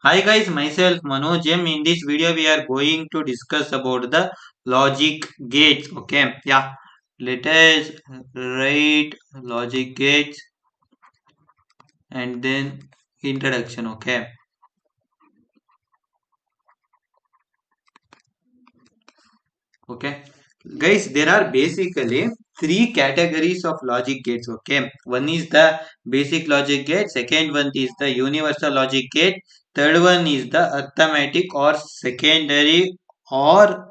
Hi guys, myself Manoj.M. In this video, we are going to discuss about the logic gates. Okay, yeah. Let us write logic gates and then introduction. Okay, guys. There are basically three categories of logic gates. Okay, one is the basic logic gate. Second one is the universal logic gate. Third one is the arithmetic or secondary or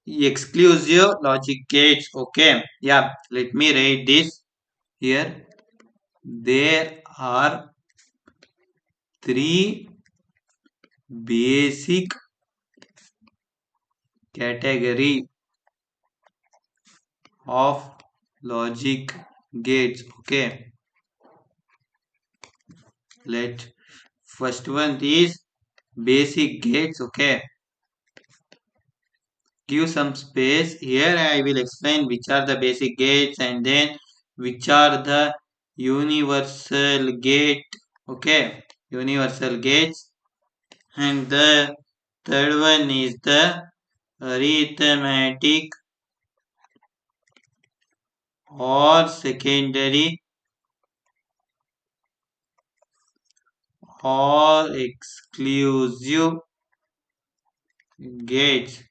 exclusive logic gates. Okay, yeah, let me write this here. There are three basic category of logic gates. Okay, let first one is basic gates. Okay, give some space here. I will explain which are the basic gates and then which are the universal gate. Okay, universal gates. And the third one is the arithmetic or secondary or exclusive gates.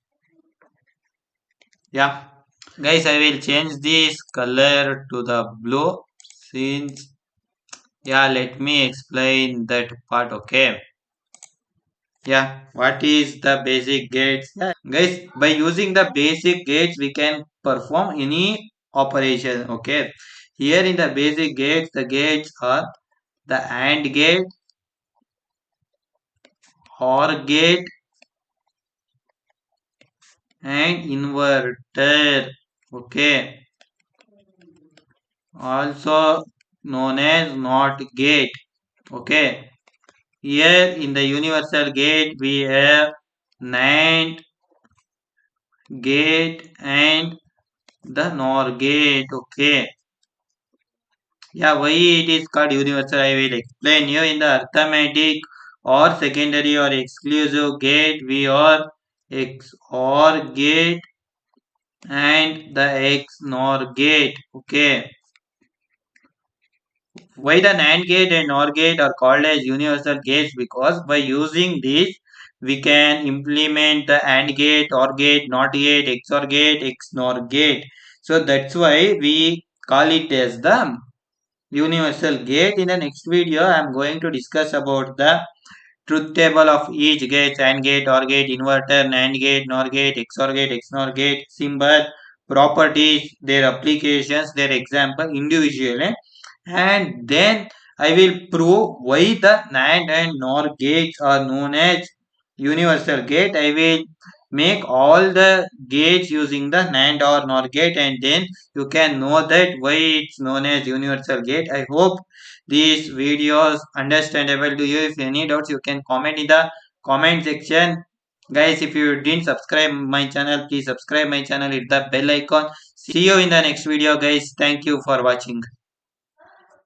Yeah. Guys, I will change this color to the blue since, yeah, let me explain that part. Okay. Yeah, what is the basic gates? Yeah, guys, by using the basic gates, we can perform any operation. Okay, here in the basic gates, the gates are the AND gate, OR gate, and inverter. Okay, also known as NOT gate. Okay, here in the universal gate, we have NAND gate and the NOR gate. Okay. Yeah, why it is called universal, I will explain you. In the arithmetic or secondary or exclusive gate, we are XOR gate and the XNOR gate. Okay. Why the NAND gate and NOR gate are called as universal gates? Because by using this, we can implement the AND gate, OR gate, NOT gate, XOR gate, XNOR gate. So that's why we call it as the universal gate. In the next video, I am going to discuss about the truth table of each gate: AND gate, OR gate, inverter, NAND gate, NOR gate, XOR gate, XNOR gate, symbol, properties, their applications, their example individually, and then I will prove why the NAND and NOR gates are known as universal gate. I will make all the gates using the NAND or NOR gate, and then you can know that why it's known as universal gate. I hope these videos understandable to you. If any doubts, you can comment in the comment section. Guys, if you didn't subscribe my channel, please subscribe my channel, hit the bell icon. See you in the next video, guys. Thank you for watching.